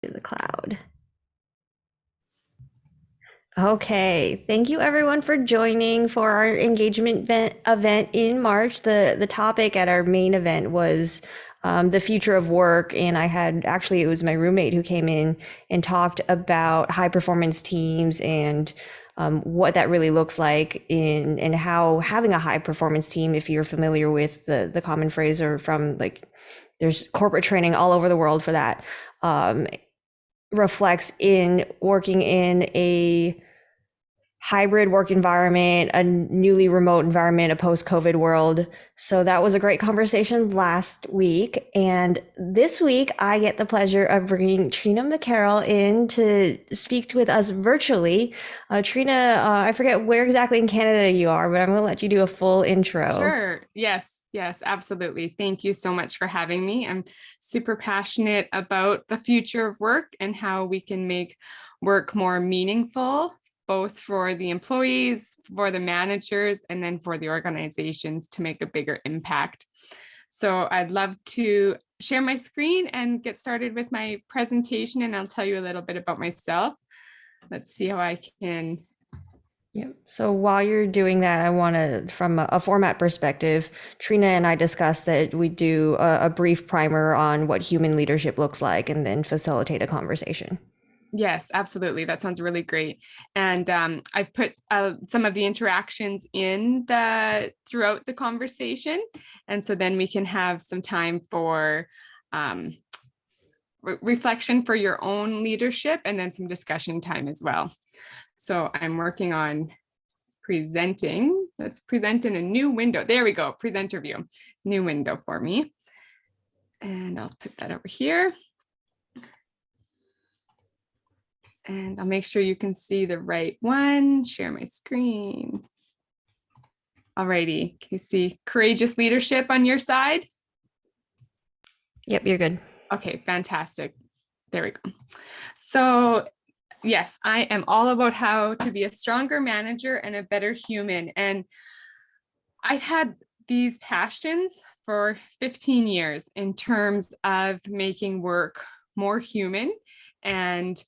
in the cloud. Okay, thank you everyone for joining for our engagement event in March. The topic at our main event was the future of work, and I had actually it was my roommate who came in and talked about high performance teams and what that really looks like in and how having a high performance team, if you're familiar with the common phrase or from like there's corporate training all over the world for that, reflects in working in a hybrid work environment, a newly remote environment, a post-COVID world. So that was a great conversation last week. And this week, I get the pleasure of bringing Trina McCarroll in to speak with us virtually. Trina, I forget where exactly in Canada you are, but I'm going to let you do a full intro. Sure. Yes, absolutely. Thank you so much for having me. I'm super passionate about the future of work and how we can make work more meaningful, both for the employees, for the managers, and then for the organizations to make a bigger impact. So I'd love to share my screen and get started with my presentation, and I'll tell you a little bit about myself. Let's see how I can. Yeah. So while you're doing that, I want to, from a format perspective, Trina and I discussed that we do a brief primer on what human leadership looks like and then facilitate a conversation. Yes, absolutely. That sounds really great. And I've put some of the interactions in throughout the conversation. And so then we can have some time for reflection for your own leadership and then some discussion time as well. So I'm working on presenting. Let's present in a new window. There we go. Presenter view, new window for me. And I'll put that over here. And I'll make sure you can see the right one. Share my screen. Alrighty, can you see courageous leadership on your side? Yep, you're good. Okay, fantastic. There we go. So yes, I am all about how to be a stronger manager and a better human. And I've had these passions for 15 years in terms of making work more human and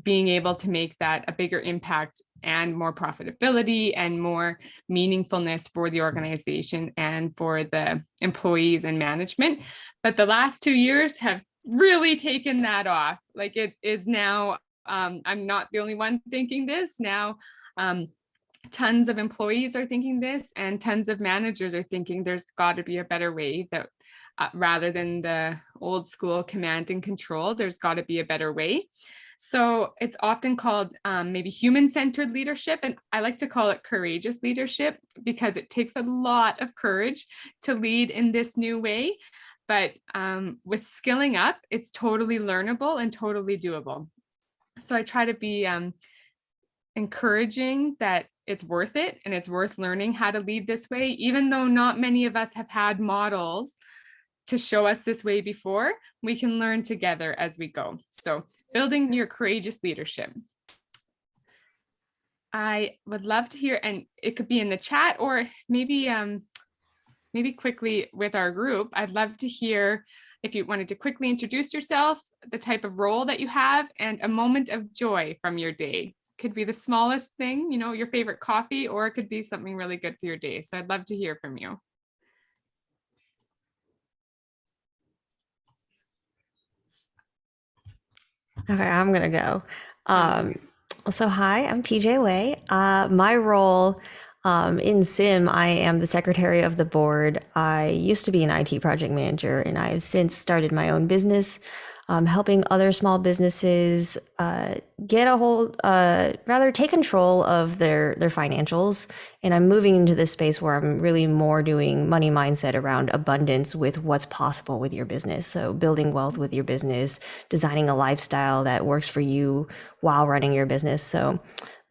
being able to make that a bigger impact and more profitability and more meaningfulness for the organization and for the employees and management. But the last 2 years have really taken that off. Like it is now, I'm not the only one thinking this now. Tons of employees are thinking this, and tons of managers are thinking there's got to be a better way that rather than the old school command and control, there's got to be a better way. So it's often called maybe human-centered leadership, and I like to call it courageous leadership because it takes a lot of courage to lead in this new way. But with skilling up, it's totally learnable and totally doable. So I try to be encouraging that it's worth it and it's worth learning how to lead this way, even though not many of us have had models to show us this way before. We can learn together as we go. So building your courageous leadership. I would love to hear, and it could be in the chat or maybe quickly with our group. I'd love to hear if you wanted to quickly introduce yourself, the type of role that you have, and a moment of joy from your day. Could be the smallest thing, your favorite coffee, or it could be something really good for your day. So I'd love to hear from you. Okay, I'm gonna go. So hi, I'm TJ Way. My role in SIM, I am the secretary of the board. I used to be an IT project manager, and I have since started my own business, helping other small businesses get a hold, rather take control of their financials. And I'm moving into this space where I'm really more doing money mindset around abundance with what's possible with your business. So building wealth with your business, designing a lifestyle that works for you while running your business. So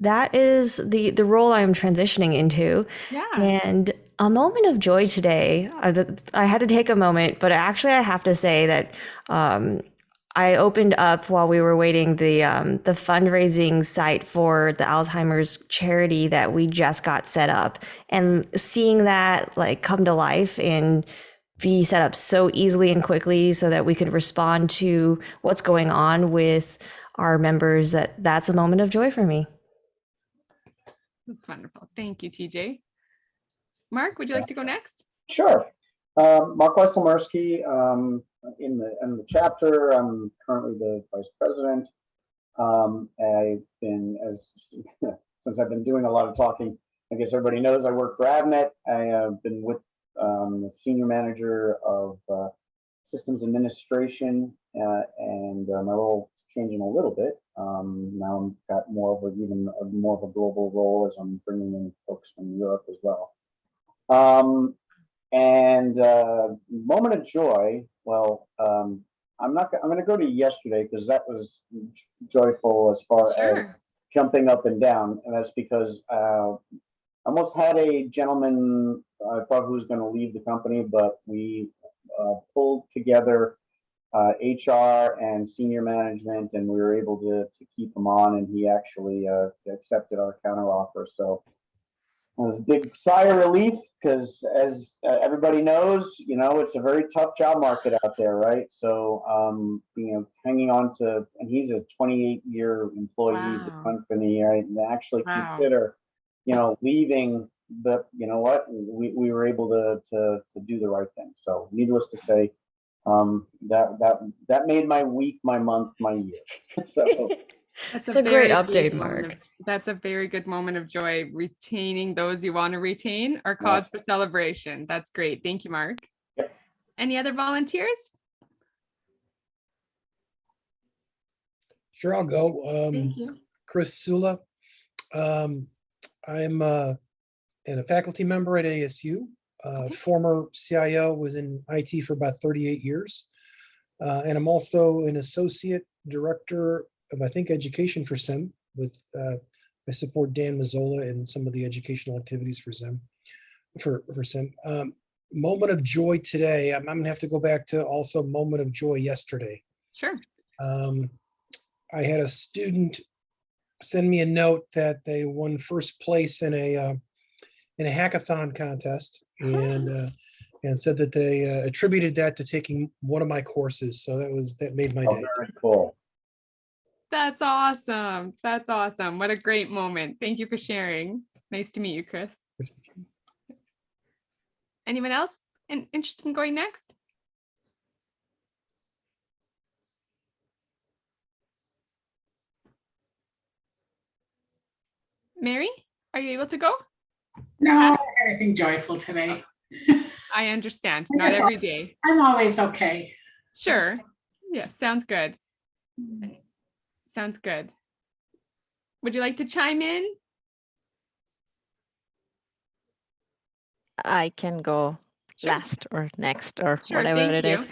that is the role I'm transitioning into. Yeah. And a moment of joy today. I had to take a moment, but actually I have to say that I opened up while we were waiting the fundraising site for the Alzheimer's charity that we just got set up, and seeing that like come to life and be set up so easily and quickly so that we can respond to what's going on with our members, that's a moment of joy for me. That's wonderful. Thank you, TJ. Mark, would you like to go next? Sure. Mark Weisselmersky, in the chapter, I'm currently the vice president. I've been, since I've been doing a lot of talking, I guess everybody knows I work for Avnet. I have been with the senior manager of systems administration, and my role is changing a little bit. Now I've got more of a global role as I'm bringing in folks from Europe as well. And moment of joy. Well, I'm going to go to yesterday because that was joyful as far as jumping up and down, and that's because I almost had a gentleman I thought who was going to leave the company, but we pulled together HR and senior management, and we were able to keep him on, and he actually accepted our counteroffer. So it was a big sigh of relief because, as everybody knows, it's a very tough job market out there, right? So, hanging on to, and he's a 28-year employee of the company, right? And actually consider, leaving, but you know what? We were able to do the right thing. So, needless to say, that made my week, my month, my year. So. It's a great update, Mark. That's a very good moment of joy. Retaining those you want to retain are cause for celebration. That's great. Thank you, Mark. Yep. Any other volunteers? Sure, I'll go. Thank you. Chris Sula. I'm a faculty member at ASU. Former CIO, was in IT for about 38 years. And I'm also an associate director of, I think, education for SIM. I support Dan Mazzola in some of the educational activities for SIM. Moment of joy today. I'm gonna have to go back to also moment of joy yesterday. Sure. I had a student send me a note that they won first place in a hackathon contest, and said that they attributed that to taking one of my courses. So that made my day. Very cool. That's awesome. That's awesome. What a great moment. Thank you for sharing. Nice to meet you, Chris. Anyone else interested in going next? Mary, are you able to go? No, I don't have anything joyful today. I understand. Not every day. I'm always okay. Sure. Yeah, sounds good. Sounds good. Would you like to chime in? I can go last or next or whatever it is.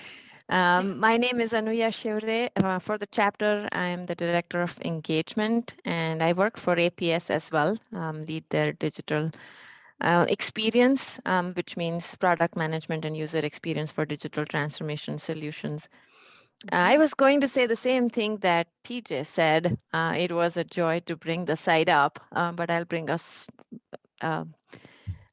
My name is Anuya Shiure. For the chapter, I'm the Director of Engagement, and I work for APS as well, lead their digital experience, which means product management and user experience for digital transformation solutions. I was going to say the same thing that TJ said. It was a joy to bring the site up, but I'll bring us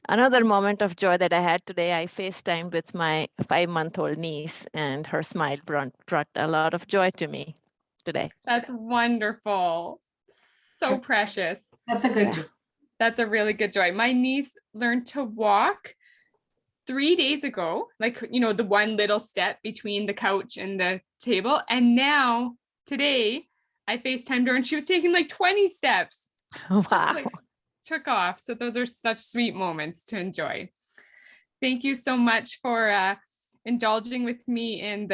another moment of joy that I had today. I FaceTimed with my 5-month-old niece, and her smile brought a lot of joy to me today. That's wonderful. So precious. That's a good joy. That's a really good joy. My niece learned to walk 3 days ago, like, the one little step between the couch and the table. And now today I FaceTimed her and she was taking like 20 steps. Wow. Took off. So those are such sweet moments to enjoy. Thank you so much for indulging with me in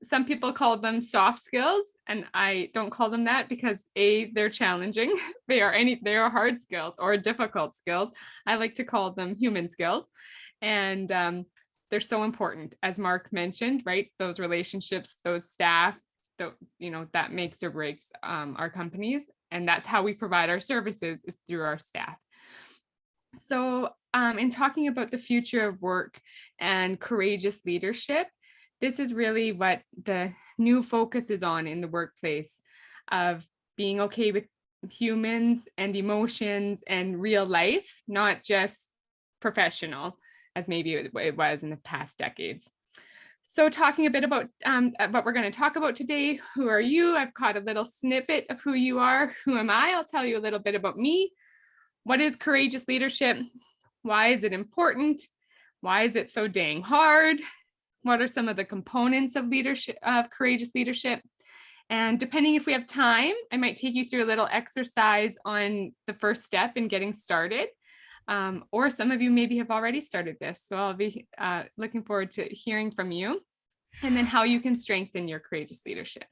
some people call them soft skills, and I don't call them that because they're challenging. They are hard skills or difficult skills. I like to call them human skills, and they're so important, as Mark mentioned, right? Those relationships, those staff, that makes or breaks our companies, and that's how we provide our services, is through our staff. So in talking about the future of work and courageous leadership, this is really what the new focus is on in the workplace, of being okay with humans and emotions and real life, not just professional. as maybe it was in the past decades. So talking a bit about what we're going to talk about today. Who are you? I've caught a little snippet of who you are. Who am I? I'll tell you a little bit about me. What is courageous leadership? Why is it important? Why is it so dang hard? What are some of the components of leadership, of courageous leadership? And depending if we have time, I might take you through a little exercise on the first step in getting started. Or some of you maybe have already started this. So I'll be looking forward to hearing from you, and then how you can strengthen your courageous leadership.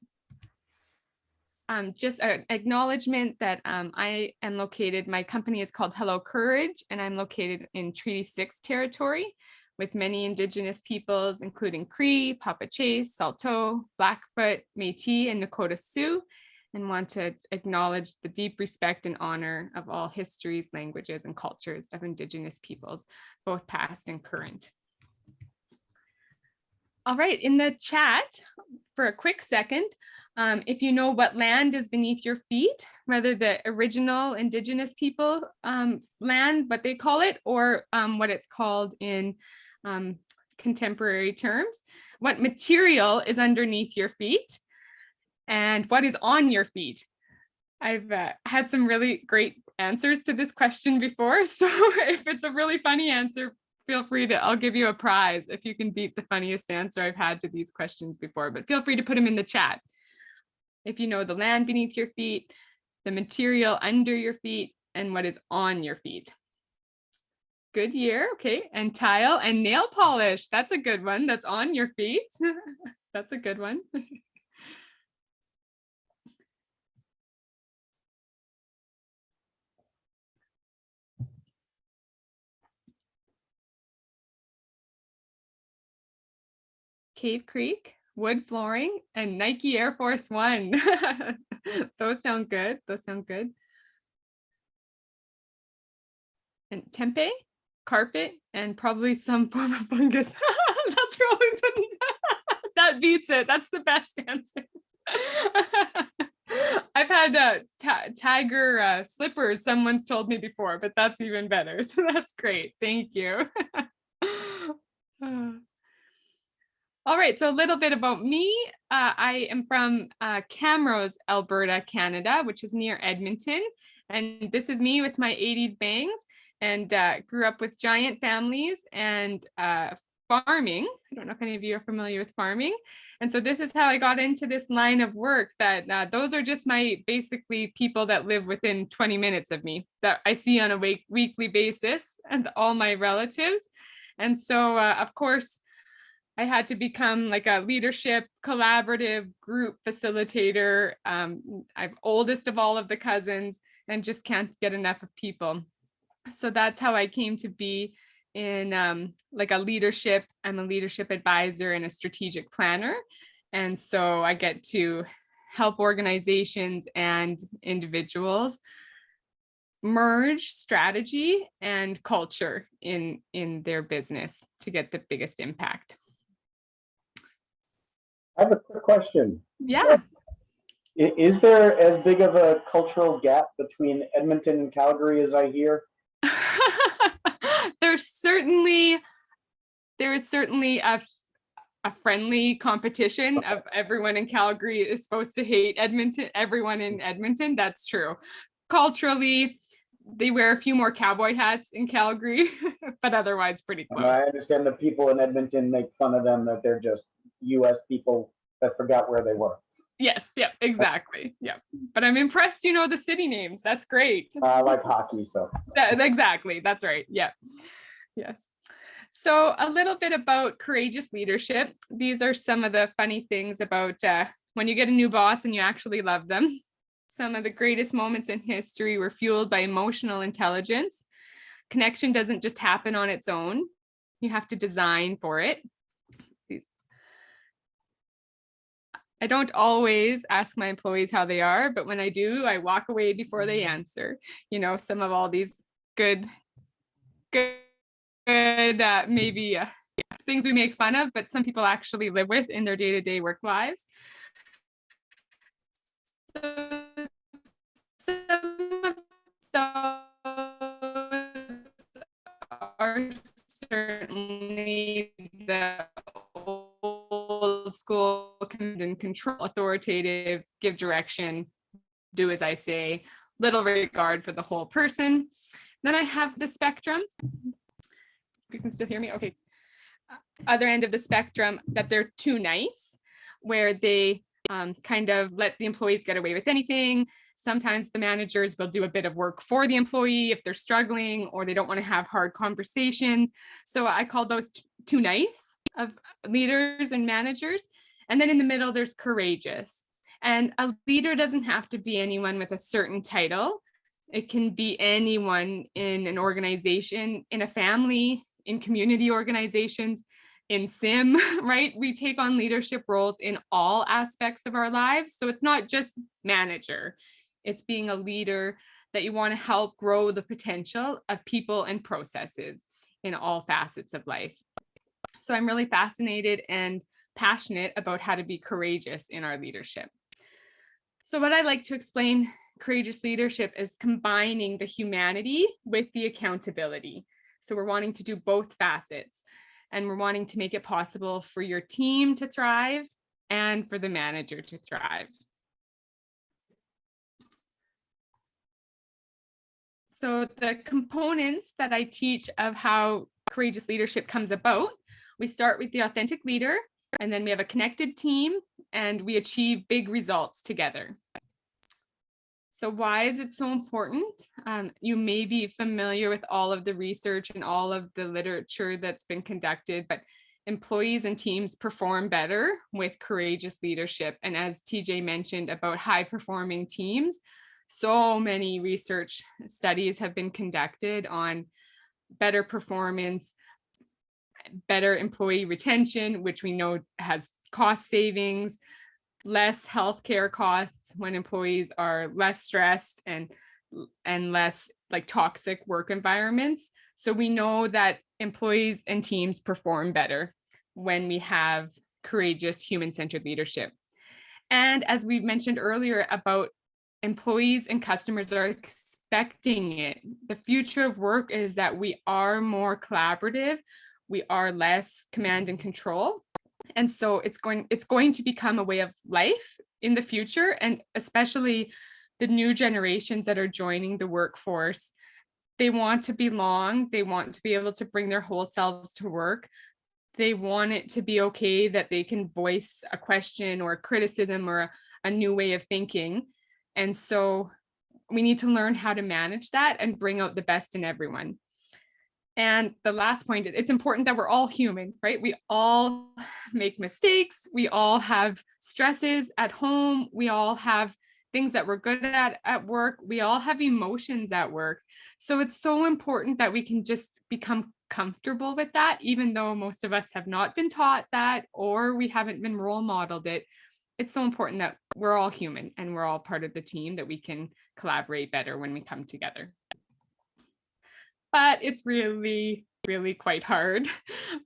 Just an acknowledgement that I am located, my company is called Hello Courage, and I'm located in Treaty 6 territory with many Indigenous peoples, including Cree, Papachase, Saulteaux, Blackfoot, Métis, and Nakota Sioux, and want to acknowledge the deep respect and honor of all histories, languages, and cultures of Indigenous peoples, both past and current. All right, in the chat, for a quick second, if you know what land is beneath your feet, whether the original Indigenous people land, what they call it, or what it's called in contemporary terms, what material is underneath your feet, and what is on your feet. I've had some really great answers to this question before. So if it's a really funny answer, feel free to, I'll give you a prize if you can beat the funniest answer I've had to these questions before, but feel free to put them in the chat. If you know the land beneath your feet, the material under your feet, and what is on your feet. Good year, okay. And tile and nail polish, that's a good one. That's on your feet. That's a good one. Cave Creek, wood flooring, and Nike Air Force One. Those sound good. Those sound good. And tempeh, carpet, and probably some form of fungus. That's probably that beats it. That's the best answer. I've had tiger slippers, someone's told me before, but that's even better. So that's great. Thank you. All right, so a little bit about me. I am from Camrose, Alberta, Canada, which is near Edmonton. And this is me with my 80s bangs, and grew up with giant families and farming. I don't know if any of you are familiar with farming. And so this is how I got into this line of work, that those are just my basically people that live within 20 minutes of me that I see on a weekly basis, and all my relatives. And so of course, I had to become like a leadership, collaborative group facilitator. I'm oldest of all of the cousins and just can't get enough of people. So that's how I came to be in like a leadership. I'm a leadership advisor and a strategic planner. And so I get to help organizations and individuals merge strategy and culture in their business to get the biggest impact. I have a quick question. Yeah. Is there as big of a cultural gap between Edmonton and Calgary as I hear? There is certainly a friendly competition of everyone in Calgary is supposed to hate Edmonton, everyone in Edmonton. That's true. Culturally, they wear a few more cowboy hats in Calgary, but otherwise pretty close. I understand the people in Edmonton make fun of them, that they're just US people that forgot where they were. Yes, yep, exactly. Yep. But I'm impressed you know the city names. That's great. I like hockey, so. Exactly, that's right. Yep. Yes. So a little bit about courageous leadership. These are some of the funny things about when you get a new boss and you actually love them. Some of the greatest moments in history were fueled by emotional intelligence. Connection doesn't just happen on its own. You have to design for it. I don't always ask my employees how they are, but when I do, I walk away before they answer. You know, some of all these good maybe things we make fun of, but some people actually live with in their day-to-day work lives. So some of those are definitely the old school command and control, authoritative, give direction, do as I say, little regard for the whole person. Then I have the spectrum. You can still hear me? Okay. Other end of the spectrum, that they're too nice, where they kind of let the employees get away with anything. Sometimes the managers will do a bit of work for the employee if they're struggling or they don't want to have hard conversations. So I call those too nice of leaders and managers. And then in the middle, there's courageous. And a leader doesn't have to be anyone with a certain title. It can be anyone in an organization, in a family, in community organizations, in SIM, right? We take on leadership roles in all aspects of our lives. So it's not just manager. It's being a leader that you want to help grow the potential of people and processes in all facets of life. So I'm really fascinated and passionate about how to be courageous in our leadership. So what I like to explain courageous leadership is combining the humanity with the accountability. So we're wanting to do both facets, and we're wanting to make it possible for your team to thrive and for the manager to thrive. So the components that I teach of how courageous leadership comes about, we start with the authentic leader, and then we have a connected team, and we achieve big results together. So why is it so important? You may be familiar with all of the research and all of the literature that's been conducted, but employees and teams perform better with courageous leadership. And as TJ mentioned about high performing teams, so many research studies have been conducted on better performance, better employee retention, which we know has cost savings, less healthcare costs when employees are less stressed and less like toxic work environments. So we know that employees and teams perform better when we have courageous human-centered leadership. And as we mentioned earlier about employees and customers are expecting it. The future of work is that we are more collaborative, we are less command and control. And so it's going to become a way of life in the future, and especially the new generations that are joining the workforce. They want to belong, they want to be able to bring their whole selves to work. They want it to be okay that they can voice a question or a criticism or a new way of thinking. And so we need to learn how to manage that and bring out the best in everyone. And the last point, it's important that we're all human, right? We all make mistakes. We all have stresses at home. We all have things that we're good at work. We all have emotions at work. So it's so important that we can just become comfortable with that, even though most of us have not been taught that, or we haven't been role modeled it. It's so important that we're all human and we're all part of the team, that we can collaborate better when we come together. But it's really, really quite hard.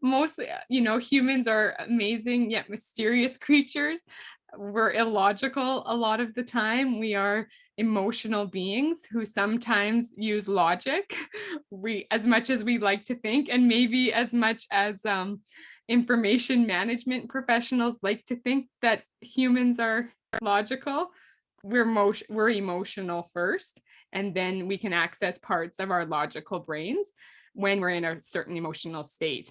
Mostly, humans are amazing yet mysterious creatures. We're illogical a lot of the time. We are emotional beings who sometimes use logic, as much as we like to think, and maybe as much as information management professionals like to think that humans are logical. We're emotional first, and then we can access parts of our logical brains when we're in a certain emotional state.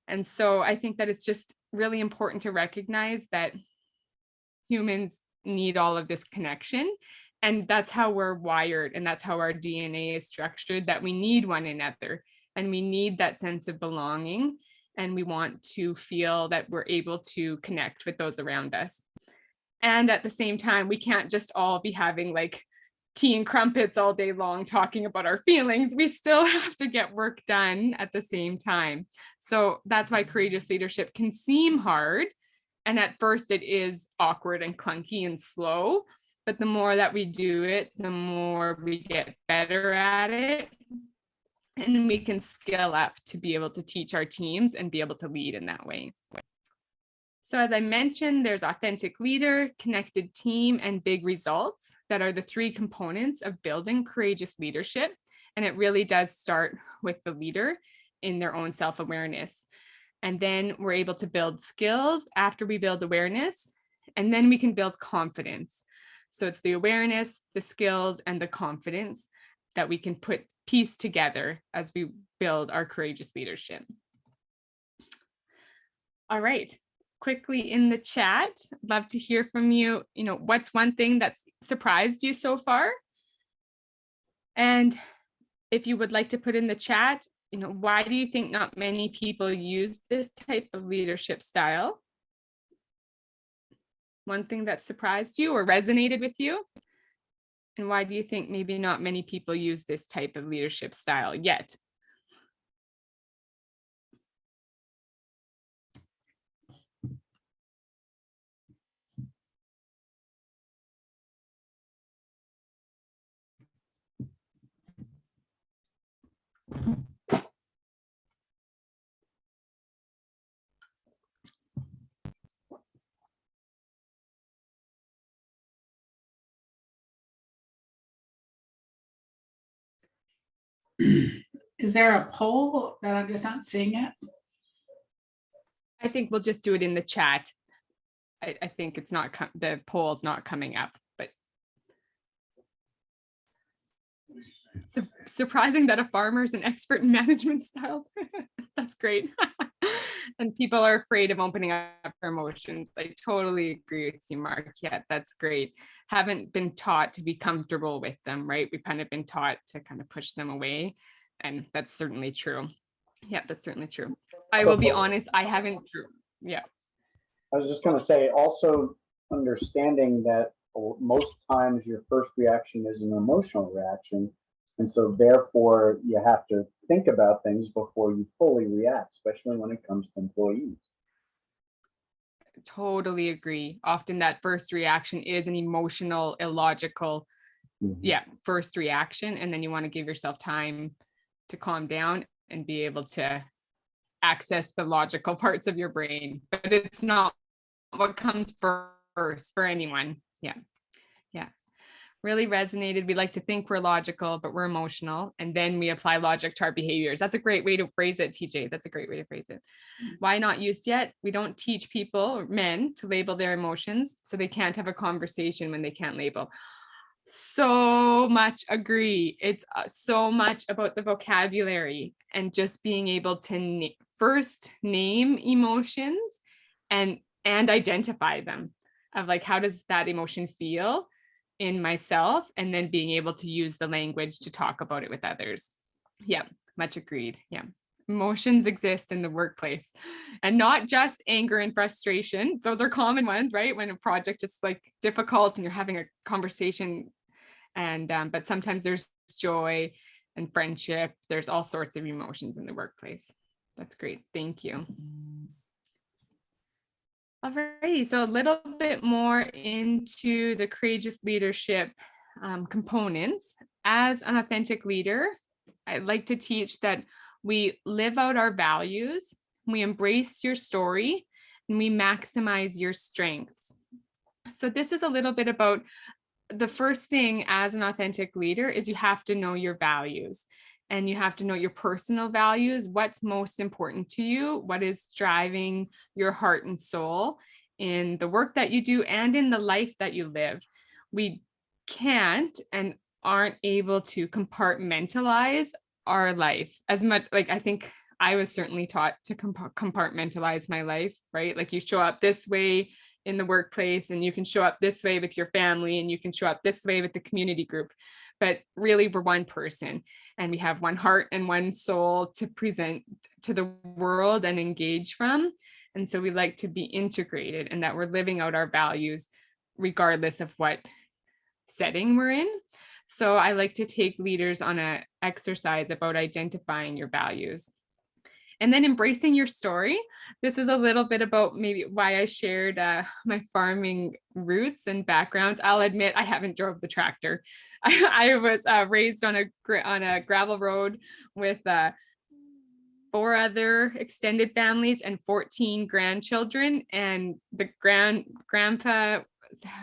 And so I think that it's just really important to recognize that humans need all of this connection, and that's how we're wired, and that's how our DNA is structured, that we need one another, and we need that sense of belonging, and we want to feel that we're able to connect with those around us. And at the same time, we can't just all be having like tea and crumpets all day long talking about our feelings. We still have to get work done at the same time. So that's why courageous leadership can seem hard. And at first it is awkward and clunky and slow, but the more that we do it, the more we get better at it. And we can scale up to be able to teach our teams and be able to lead in that way. So as I mentioned, there's authentic leader, connected team, and big results that are the three components of building courageous leadership. And it really does start with the leader. in their own self-awareness. And then we're able to build skills after we build awareness, and then we can build confidence. So it's the awareness, the skills, and the confidence that we can piece together as we build our courageous leadership. All right, quickly in the chat, I'd love to hear from you. What's one thing that's surprised you so far? And if you would like to put in the chat, why do you think not many people use this type of leadership style? One thing that surprised you or resonated with you? And why do you think maybe not many people use this type of leadership style yet? Is there a poll that I'm just not seeing it? I think we'll just do it in the chat. I think it's not, the poll's not coming up, but surprising that a farmer is an expert in management styles. That's great. And people are afraid of opening up their emotions. I totally agree with you, Mark. Yeah, that's great. Haven't been taught to be comfortable with them, right? We've kind of been taught to kind of push them away. And that's certainly true. Yeah, that's certainly true. I will be honest, I haven't, yeah. I was just going to say, also understanding that most times your first reaction is an emotional reaction. And so therefore you have to think about things before you fully react, especially when it comes to employees. Totally agree. Often that first reaction is an emotional, illogical, first reaction. And then you want to give yourself time to calm down and be able to access the logical parts of your brain. But it's not what comes first for anyone. Yeah. Really resonated. We like to think we're logical, but we're emotional. And then we apply logic to our behaviors. That's a great way to phrase it, TJ. That's a great way to phrase it. Why not used yet? We don't teach people, or men, to label their emotions, so they can't have a conversation when they can't label. So much agree. It's so much about the vocabulary and just being able to first name emotions and identify them, of like, how does that emotion feel in myself, and then being able to use the language to talk about it with others. Yeah, much agreed. Yeah. Emotions exist in the workplace, and not just anger and frustration. Those are common ones, right? When a project is like difficult and you're having a conversation, and but sometimes there's joy and friendship. There's all sorts of emotions in the workplace. That's great. Thank you. Alrighty, so a little bit more into the courageous leadership components. As an authentic leader, I'd like to teach that we live out our values, we embrace your story, and we maximize your strengths. So this is a little bit about the first thing as an authentic leader is you have to know your values. And you have to know your personal values, what's most important to you, what is driving your heart and soul in the work that you do and in the life that you live. We can't and aren't able to compartmentalize our life as much. Like, I think I was certainly taught to compartmentalize my life, right? Like, you show up this way in the workplace, and you can show up this way with your family, and you can show up this way with the community group. But really, we're one person, and we have one heart and one soul to present to the world and engage from. And so we like to be integrated, and that we're living out our values regardless of what setting we're in. So I like to take leaders on an exercise about identifying your values. And then embracing your story. This is a little bit about maybe why I shared my farming roots and background. I'll admit I haven't drove the tractor. I was raised on a gravel road with 4 other extended families and 14 grandchildren. And the grandpa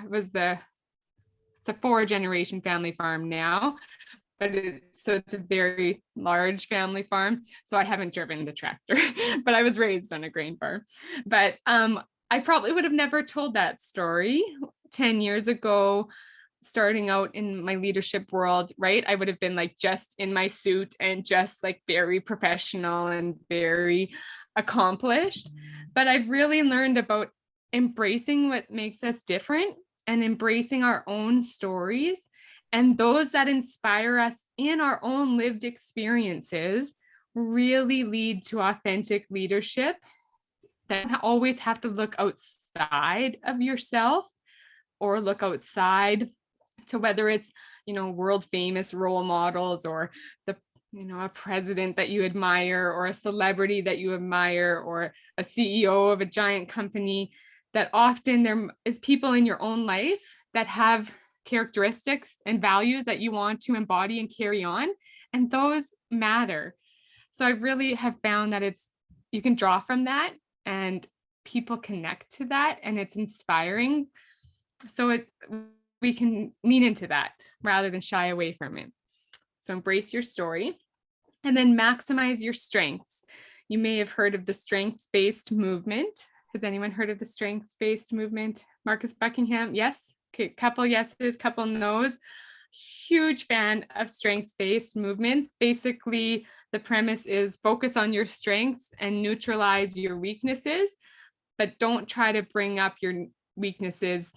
was it's a 4-generation family farm now. but it's a very large family farm. So I haven't driven the tractor, but I was raised on a grain farm. But I probably would have never told that story 10 years ago, starting out in my leadership world, right? I would have been like just in my suit and just like very professional and very accomplished. But I've really learned about embracing what makes us different and embracing our own stories and those that inspire us in our own lived experiences really lead to authentic leadership. That you always have to look outside of yourself or look outside to whether it's, world famous role models or a president that you admire or a celebrity that you admire or a CEO of a giant company, that often there is people in your own life that have characteristics and values that you want to embody and carry on, and those matter. So I really have found that you can draw from that and people connect to that and it's inspiring. So we can lean into that rather than shy away from it. So embrace your story and then maximize your strengths. You may have heard of the strengths-based movement. Has anyone heard of the strengths-based movement? Marcus Buckingham, yes? Okay, couple yeses, couple no's. Huge fan of strengths-based movements. Basically, the premise is focus on your strengths and neutralize your weaknesses, but don't try to bring up your weaknesses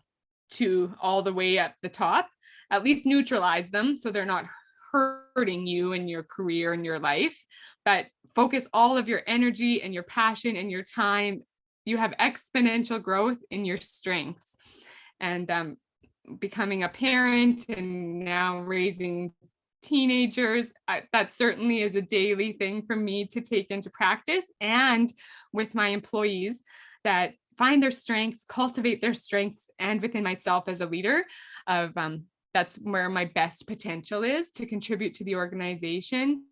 to all the way up the top. At least neutralize them so they're not hurting you in your career and your life, but focus all of your energy and your passion and your time. You have exponential growth in your strengths. And becoming a parent and now raising teenagers, that certainly is a daily thing for me to take into practice, and with my employees that find their strengths, cultivate their strengths, and within myself as a leader of that's where my best potential is to contribute to the organization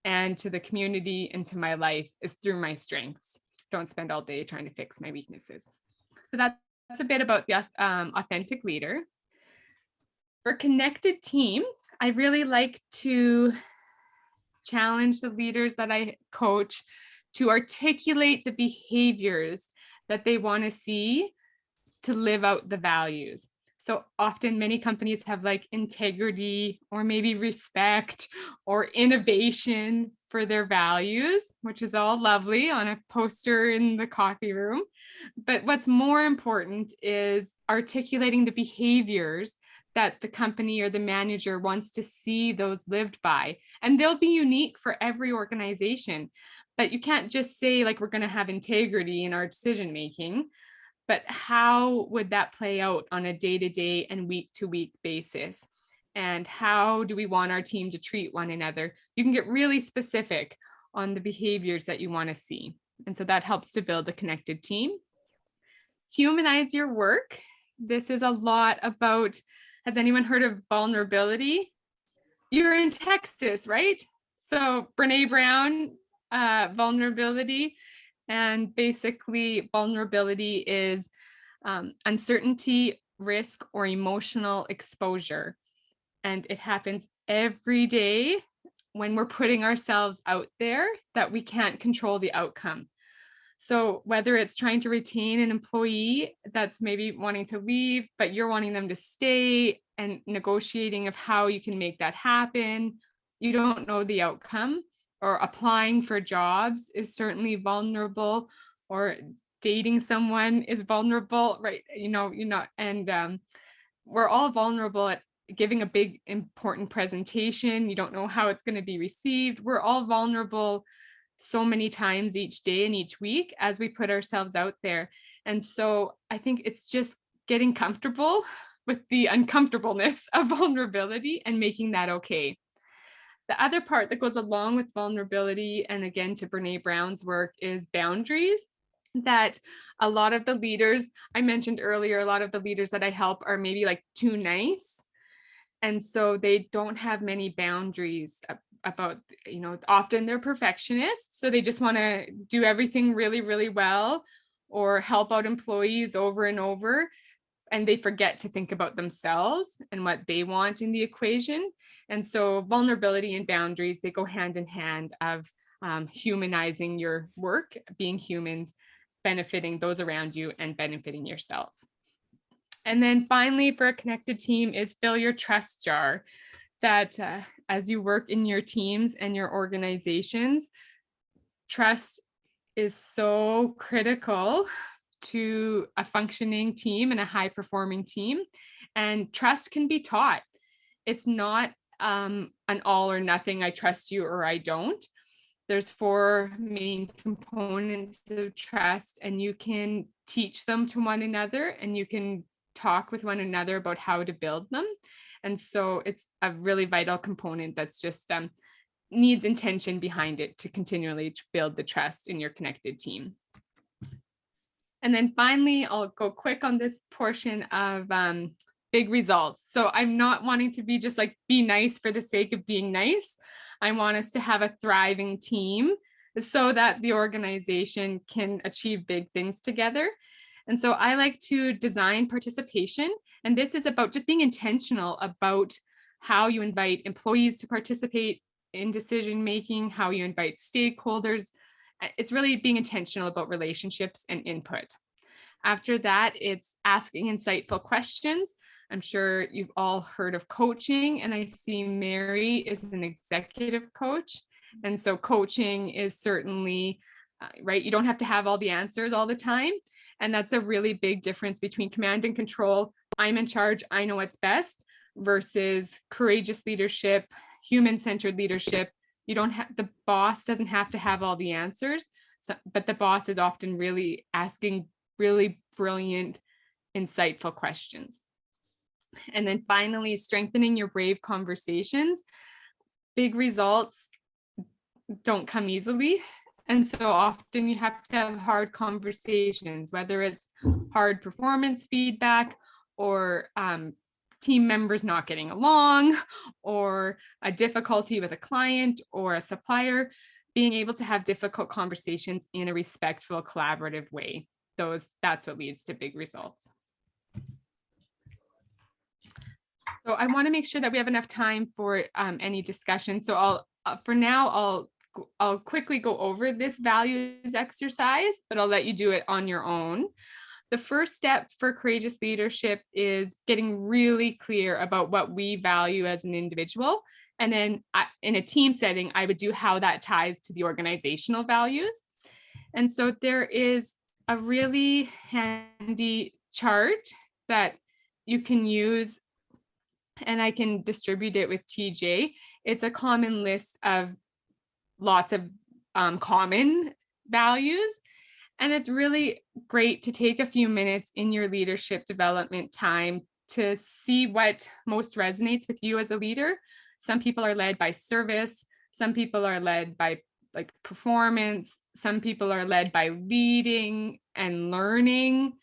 and to the community and to my life is through my strengths. Don't spend all day trying to fix my weaknesses. So that's a bit about the authentic leader. For connected team, I really like to challenge the leaders that I coach to articulate the behaviors that they want to see to live out the values. So often many companies have like integrity or maybe respect or innovation for their values, which is all lovely on a poster in the coffee room. But what's more important is articulating the behaviors that the company or the manager wants to see those lived by. And they'll be unique for every organization. But you can't just say like, we're going to have integrity in our decision making, but how would that play out on a day-to-day and week-to-week basis? And how do we want our team to treat one another? You can get really specific on the behaviors that you want to see. And so that helps to build a connected team. Humanize your work. This is a lot about, has anyone heard of vulnerability? You're in Texas, right? So Brene Brown, vulnerability. And basically vulnerability is uncertainty, risk, or emotional exposure. And it happens every day when we're putting ourselves out there that we can't control the outcome. So whether it's trying to retain an employee that's maybe wanting to leave, but you're wanting them to stay and negotiating of how you can make that happen, you don't know the outcome. Or applying for jobs is certainly vulnerable, or dating someone is vulnerable, right? And we're all vulnerable at giving a big important presentation. You don't know how it's going to be received. We're all vulnerable so many times each day and each week as we put ourselves out there. And so I think it's just getting comfortable with the uncomfortableness of vulnerability and making that okay. The other part that goes along with vulnerability, and again to Brene Brown's work, is boundaries. That a lot of the leaders, I mentioned earlier, a lot of the leaders that I help are maybe like too nice. And so they don't have many boundaries about, often they're perfectionists. So they just want to do everything really, really well or help out employees over and over. and they forget to think about themselves and what they want in the equation. And so vulnerability and boundaries, they go hand in hand of humanizing your work, being humans, benefiting those around you and benefiting yourself. And then finally, for a connected team is fill your trust jar. That as you work in your teams and your organizations, trust is so critical to a functioning team and a high performing team. And trust can be taught. It's not an all or nothing, I trust you or I don't. There's 4 main components of trust, and you can teach them to one another, and you can talk with one another about how to build them. And so it's a really vital component that's just needs intention behind it to continually build the trust in your connected team. And then finally, I'll go quick on this portion of big results. So I'm not wanting to be just like be nice for the sake of being nice. I want us to have a thriving team so that the organization can achieve big things together. And so I like to design participation. And this is about just being intentional about how you invite employees to participate in decision making, how you invite stakeholders. It's really being intentional about relationships and input. After that, it's asking insightful questions. I'm sure you've all heard of coaching, and I see Mary is an executive coach. And so coaching is certainly, right, you don't have to have all the answers all the time. And that's a really big difference between command and control. I'm in charge, I know what's best, versus courageous leadership, human-centered leadership. You don't have, the boss doesn't have to have all the answers, but the boss is often really asking really brilliant, insightful questions. And then finally, strengthening your brave conversations. Big results don't come easily. And so often you have to have hard conversations, whether it's hard performance feedback or team members not getting along, or a difficulty with a client or a supplier. Being able to have difficult conversations in a respectful, collaborative way. That's what leads to big results. So I want to make sure that we have enough time for any discussion. So I'll quickly go over this values exercise, but I'll let you do it on your own. The first step for courageous leadership is getting really clear about what we value as an individual. And then in a team setting, I would do how that ties to the organizational values. And so there is a really handy chart that you can use, and I can distribute it with TJ. It's a common list of lots of common values. And it's really great to take a few minutes in your leadership development time to see what most resonates with you as a leader. Some people are led by service. Some people are led by like performance. Some people are led by leading and learning.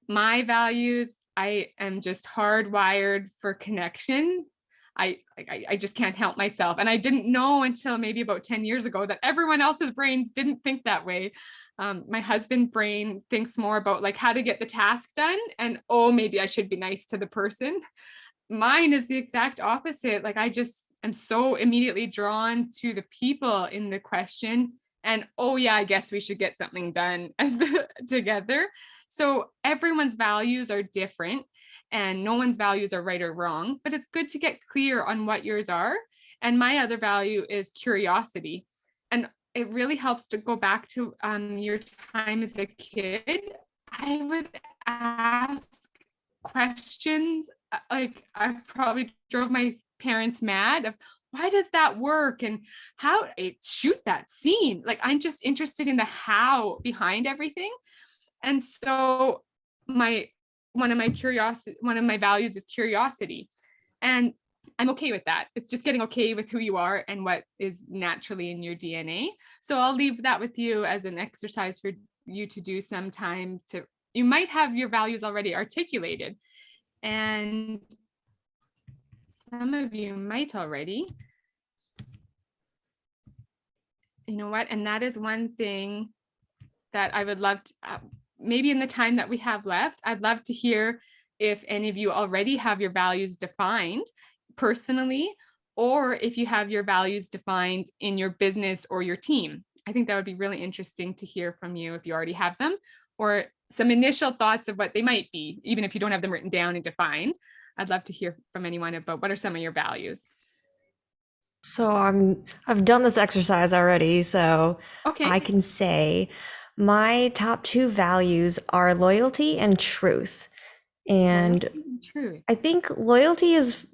My values, I am just hardwired for connection. I just can't help myself. And I didn't know until maybe about 10 years ago that everyone else's brains didn't think that way. My husband's brain thinks more about like how to get the task done and, oh, maybe I should be nice to the person. Mine is the exact opposite. Like I just am so immediately drawn to the people in the question and, oh yeah, I guess we should get something done together. So everyone's values are different and no one's values are right or wrong, but it's good to get clear on what yours are. And my other value is curiosity. And it really helps to go back to your time as a kid. I would ask questions, like I probably drove my parents mad of why does that work and how I shoot that scene. Like I'm just interested in the how behind everything. And so one of my values is curiosity. And I'm okay with that. It's just getting okay with who you are and what is naturally in your DNA. So I'll leave that with you as an exercise for you to do sometime. You might have your values already articulated, and some of you might already. You know what? And that is one thing that I would love to, maybe in the time that we have left, I'd love to hear if any of you already have your values defined personally, or if you have your values defined in your business or your team. I think that would be really interesting to hear from you if you already have them, or some initial thoughts of what they might be, even if you don't have them written down and defined. I'd love to hear from anyone about what are some of your values. So I've done this exercise already, so Okay. I can say my top two values are loyalty and truth. And True. I think loyalty is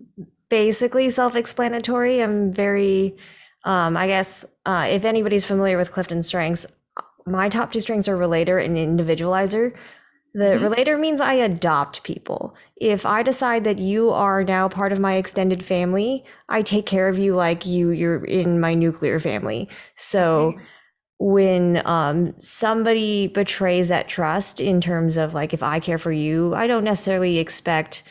basically self-explanatory. I'm very, I guess, if anybody's familiar with Clifton strengths, my top two strengths are relator and individualizer. The relator means I adopt people. If I decide that you are now part of my extended family, I take care of you like you're in my nuclear family. So when somebody betrays that trust in terms of like, if I care for you, I don't necessarily expect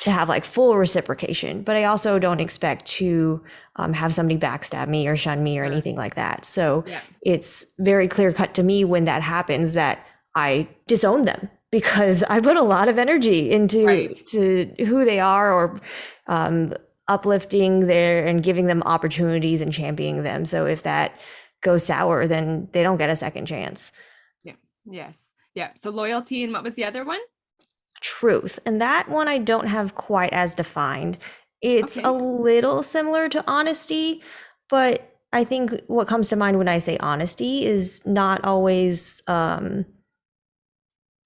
to have like full reciprocation, but I also don't expect to have somebody backstab me or shun me or anything like that. So it's very clear cut to me when that happens that I disown them, because I put a lot of energy into to who they are, or uplifting their and giving them opportunities and championing them. So if that goes sour, then they don't get a second chance. Yeah. Yes. Yeah. So loyalty, and what was the other one? Truth. And that one I don't have quite as defined. It's a little similar to honesty, but I think what comes to mind when I say honesty is not always like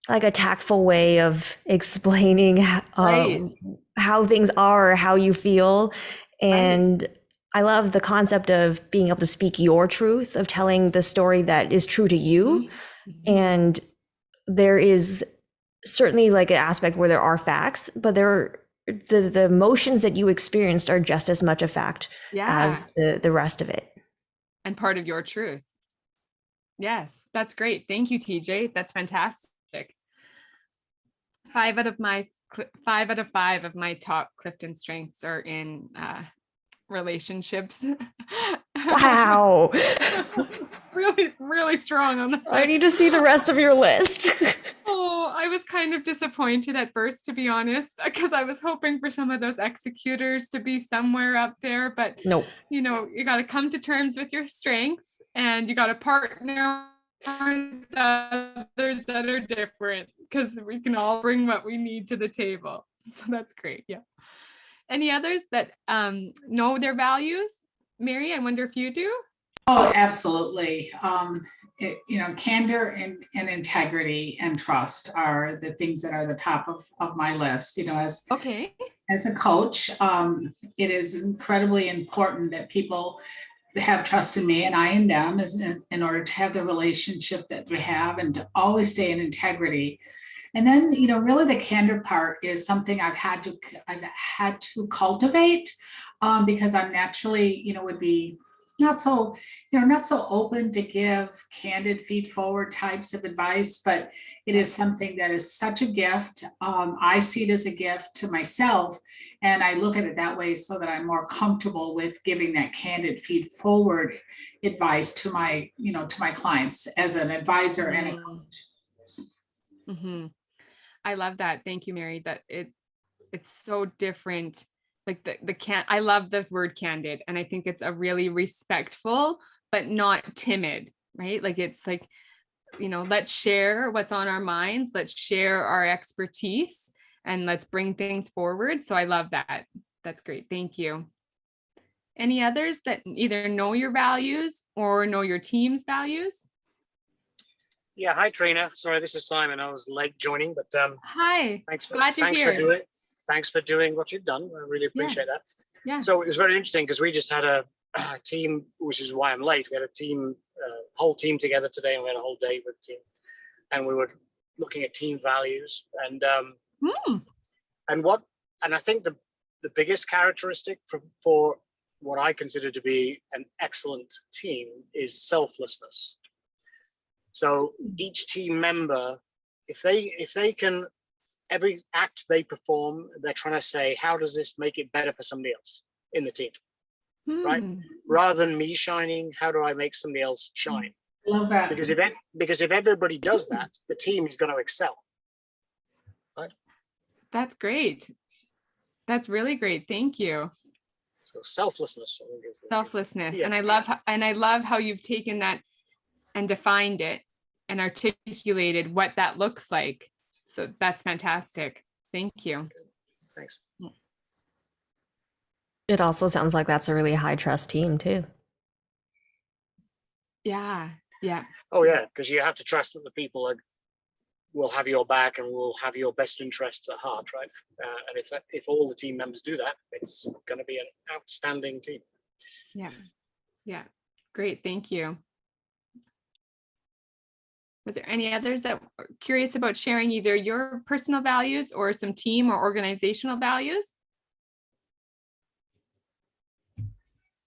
a tactful way of explaining how things are or how you feel. And I love the concept of being able to speak your truth, of telling the story that is true to you. And there is certainly like an aspect where there are facts, but the emotions that you experienced are just as much a fact as the rest of it. And part of your truth. Yes, that's great. Thank you, TJ. That's fantastic. 5 out of 5 of my top Clifton strengths are in relationships. Wow. really strong on that. I need to see the rest of your list. Oh, I was kind of disappointed at first, to be honest, because I was hoping for some of those executors to be somewhere up there, but nope. You know, you got to come to terms with your strengths, and you got to partner with others that are different, because we can all bring what we need to the table. So that's great. Yeah. Any others that know their values? Mary, I wonder if you do. Oh, absolutely. Candor and integrity and trust are the things that are the top of my list. As a coach, it is incredibly important that people have trust in me and I in them, in order to have the relationship that we have, and to always stay in integrity. And then, really the candor part is something I've had to cultivate, because I'm naturally, would be not so open to give candid, feed forward types of advice, but it is something that is such a gift. I see it as a gift to myself, and I look at it that way so that I'm more comfortable with giving that candid, feed forward advice to my clients as an advisor and a coach. I love that. Thank you, Mary. That it's so different. Like I love the word candid, and I think it's a really respectful but not timid, right? Like it's like, let's share what's on our minds, let's share our expertise, and let's bring things forward. So I love that. That's great. Thank you. Any others that either know your values or know your team's values? Yeah, hi Trina. Sorry, this is Simon. I was late joining, but hi. Thanks for doing what you've done. I really appreciate that. Yeah. So it was very interesting because we just had a team, which is why I'm late. We had a team, whole team together today, and we had a whole day with the team, and we were looking at team values and I think the biggest characteristic for what I consider to be an excellent team is selflessness. So each team member, if they can, every act they perform, they're trying to say, how does this make it better for somebody else in the team, right? Rather than me shining, how do I make somebody else shine? Love that. Because if everybody does that, the team is going to excel, right? That's great. That's really great. Thank you. So selflessness. I think, is Selflessness. yeah. And I love how you've taken that and defined it and articulated what that looks like. So that's fantastic. Thank you. Thanks. It also sounds like that's a really high trust team too. Yeah. Yeah. Oh yeah, because you have to trust that the people will have your back and will have your best interest at heart, right? And if all the team members do that, it's going to be an outstanding team. Yeah. Yeah. Great. Thank you. Was there any others that are curious about sharing either your personal values or some team or organizational values?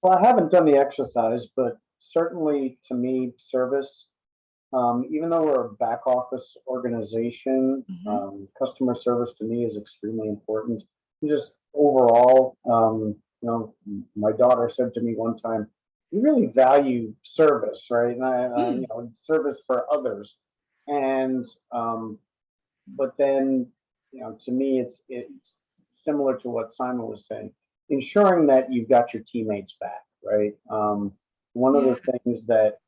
Well, I haven't done the exercise, but certainly to me, service, even though we're a back office organization, customer service to me is extremely important. Just overall, my daughter said to me one time, "You really value service, right?" And service for others. And but then, to me, it's similar to what Simon was saying, ensuring that you've got your teammates back, right? One of the things that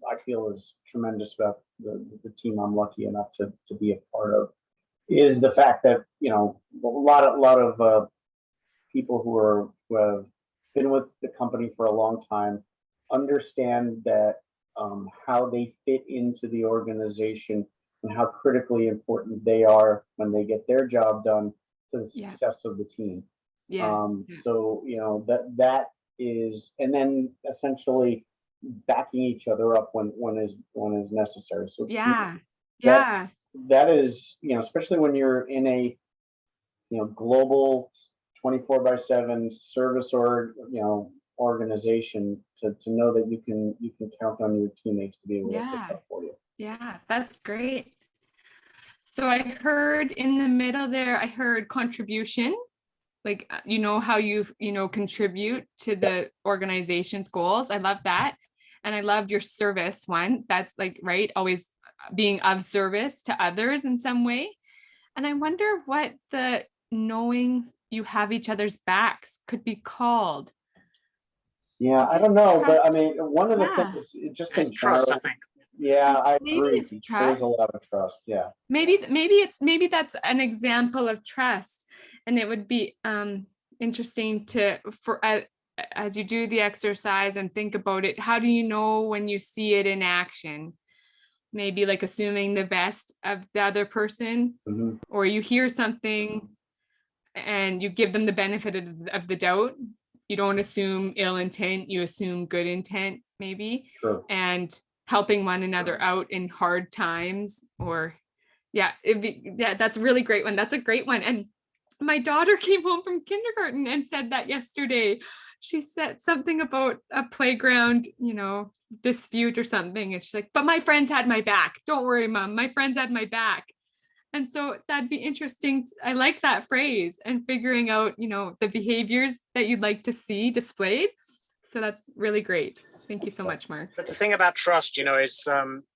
I feel is tremendous about the team I'm lucky enough to be a part of is the fact that a lot of people who have been with the company for a long time understand that how they fit into the organization and how critically important they are when they get their job done to the success of the team. Yes. So that is, and then essentially backing each other up when is necessary. So that is, especially when you're in a global 24/7 service or organization, to know that you can count on your teammates to be able to pick up for you. Yeah, that's great. So I heard in the middle there, I heard contribution, like, how you contribute to the organization's goals. I love that. And I loved your service one. That's like, right, always being of service to others in some way. And I wonder what the knowing you have each other's backs could be called. Yeah, I don't know, but I mean, one of the things, just in trust, general, I think. yeah, I Maybe agree. it's There's a trust. lot of trust. Yeah. Maybe that's an example of trust, and it would be interesting as you do the exercise and think about it. How do you know when you see it in action? Maybe like assuming the best of the other person, or you hear something and you give them the benefit of the doubt. You don't assume ill intent, you assume good intent, maybe. Sure. And helping one another out in hard times, or that's a really great one. That's a great one. And my daughter came home from kindergarten and said that yesterday. She said something about a playground, dispute or something. And she's like, but my friends had my back. Don't worry, Mom. My friends had my back. And so that'd be interesting. I like that phrase, and figuring out, the behaviors that you'd like to see displayed. So that's really great. Thank you so much, Mark. But the thing about trust, is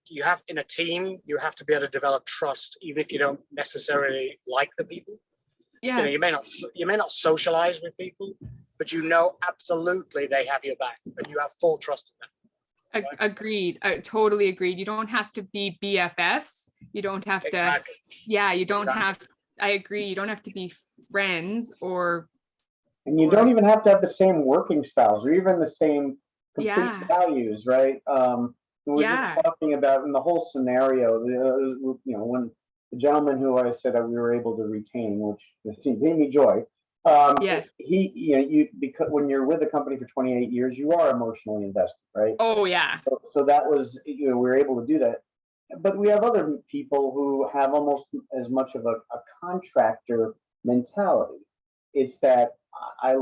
you have, in a team, you have to be able to develop trust, even if you don't necessarily like the people. Yeah. You may not socialize with people, but absolutely they have your back, and you have full trust in them. Right? Agreed. Totally agreed. You don't have to be BFFs. You don't have to. Yeah, you don't have. I agree. You don't have to be friends And you don't even have to have the same working styles or even the same complete values, right? We were just talking about in the whole scenario, when the gentleman who I said that we were able to retain, which gave me joy. Because when you're with a company for 28 years, you are emotionally invested, right? Oh yeah. So that was, we were able to do that. But we have other people who have almost as much of a contractor mentality. It's that I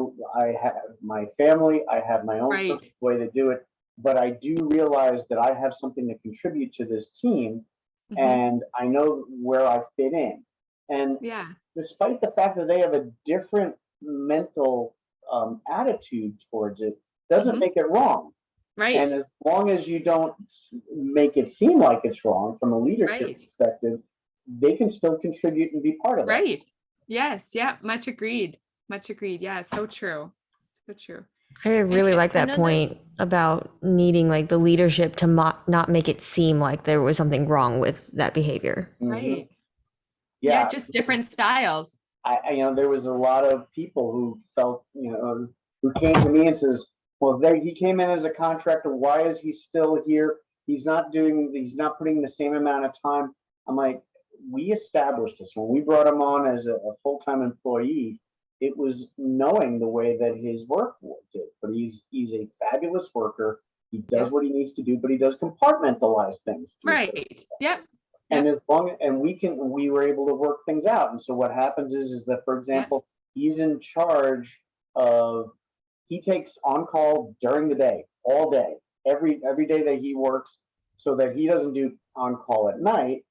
have my family, I have my own way to do it, but I do realize that I have something to contribute to this team, and I know where I fit in. And despite the fact that they have a different mental attitude towards it, doesn't make it wrong. Right. And as long as you don't make it seem like it's wrong from a leadership perspective, they can still contribute and be part of that. Right. Yes. Yeah. Much agreed. Much agreed. Yeah. So true. So true. I really like that point about needing like the leadership to not make it seem like there was something wrong with that behavior. Right. Yeah, just different styles. There was a lot of people who felt, who came to me and says, well, he came in as a contractor. Why is he still here? He's not putting the same amount of time. I'm like, we established this when we brought him on as a full-time employee. It was knowing the way that his work did, but he's a fabulous worker. He does what he needs to do, but he does compartmentalize things. Right. Yep. And we were able to work things out. And so what happens is that, for example, he's in charge of, he takes on call during the day, all day, every day that he works, so that he doesn't do on call at night,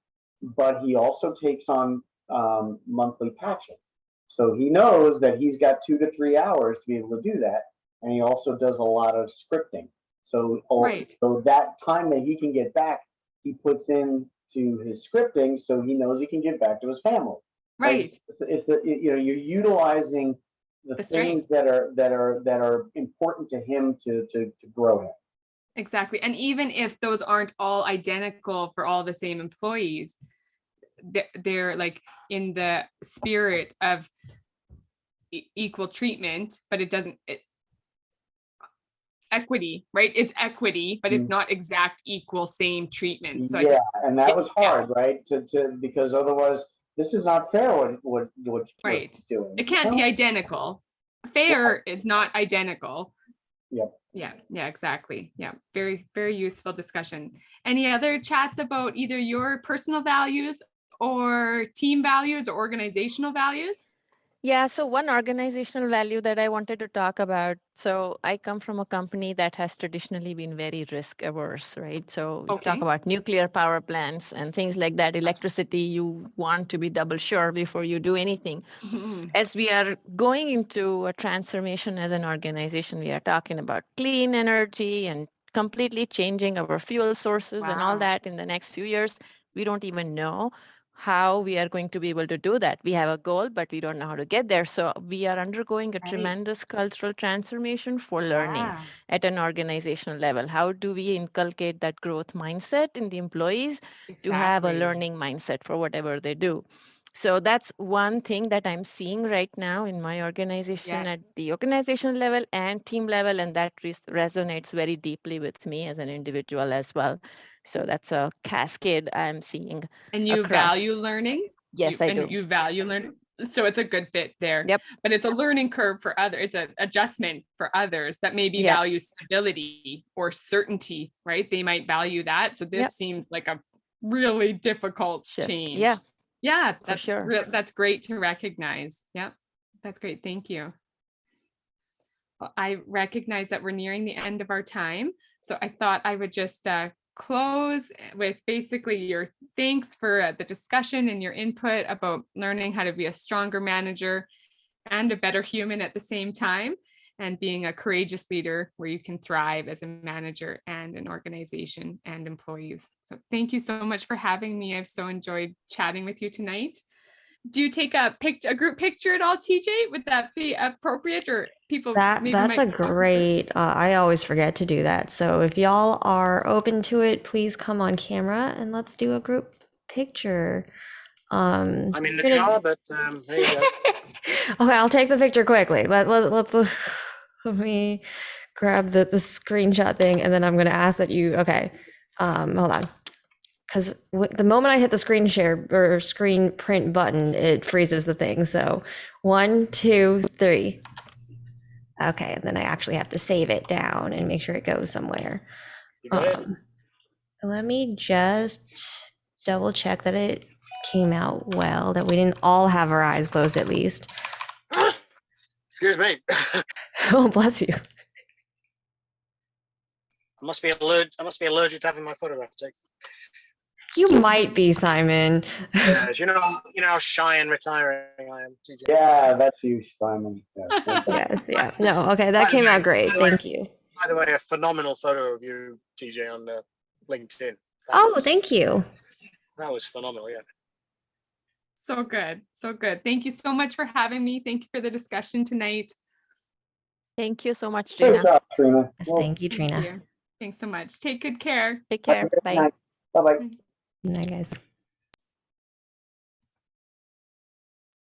but he also takes on monthly patching. So he knows that he's got 2 to 3 hours to be able to do that. And he also does a lot of scripting. So that time that he can get back, he puts in to his scripting, so he knows he can get back to his family. Right. You're utilizing the things that are important to him to grow him. Exactly. And even if those aren't all identical for all the same employees, they're like in the spirit of equal treatment, but equity, right? It's equity, but it's not exact equal same treatment. So and that was hard, right? Because otherwise this is not fair what you're doing. It can't be identical. Fair is not identical. Yeah, exactly. Yeah, very, very useful discussion. Any other chats about either your personal values or team values or organizational values? Yeah, so one organizational value that I wanted to talk about. So I come from a company that has traditionally been very risk averse, right? So we talk about nuclear power plants and things like that. Electricity, you want to be double sure before you do anything. As we are going into a transformation as an organization, we are talking about clean energy and completely changing our fuel sources and all that in the next few years. We don't even know how we are going to be able to do that. We have a goal, but we don't know how to get there. So we are undergoing a tremendous cultural transformation for learning at an organizational level. How do we inculcate that growth mindset in the employees to have a learning mindset for whatever they do? So that's one thing that I'm seeing right now in my organization at the organizational level and team level, and that resonates very deeply with me as an individual as well. So that's a cascade I'm seeing. And you value learning? Yes, I do. And you value learning. So it's a good fit there. Yep. But it's a learning curve for others. It's an adjustment for others that maybe value stability or certainty, right? They might value that. So this seems like a really difficult change. Yeah, that's that's great to recognize. Yeah, that's great. Thank you. Well, I recognize that we're nearing the end of our time. So I thought I would just close with basically your thanks for the discussion and your input about learning how to be a stronger manager and a better human at the same time, and being a courageous leader where you can thrive as a manager and an organization and employees. So thank you so much for having me. I've so enjoyed chatting with you tonight. Do you take a group picture at all, TJ? Would that be appropriate, or people? That's a great. I always forget to do that. So if y'all are open to it, please come on camera and let's do a group picture. I'm in the car, but there you go. Okay, I'll take the picture quickly. Let me grab the screenshot thing, and then I'm gonna ask that you. Okay, hold on. Because the moment I hit the screen share or screen print button, it freezes the thing. So 1, 2, 3. Okay, and then I actually have to save it down and make sure it goes somewhere. Let me just double check that it came out well, that we didn't all have our eyes closed at least. Excuse me. Oh, bless you. I must be allergic to having my photograph taken. You might be, Simon. Yeah, you know how shy and retiring I am, TJ. Yeah, that's you, Simon. Yes, yeah. No, okay, that came out great. Thank you. By the way, a phenomenal photo of you, TJ, on LinkedIn. Oh, thank you. That was phenomenal, yeah. So good. So good. Thank you so much for having me. Thank you for the discussion tonight. Thank you so much, Great Trina. job, Trina. Yes, Well, thank you, Thank Trina. you. Thanks so much. Take good care. Take have a care. good Bye. night. Bye-bye. Good night, guys.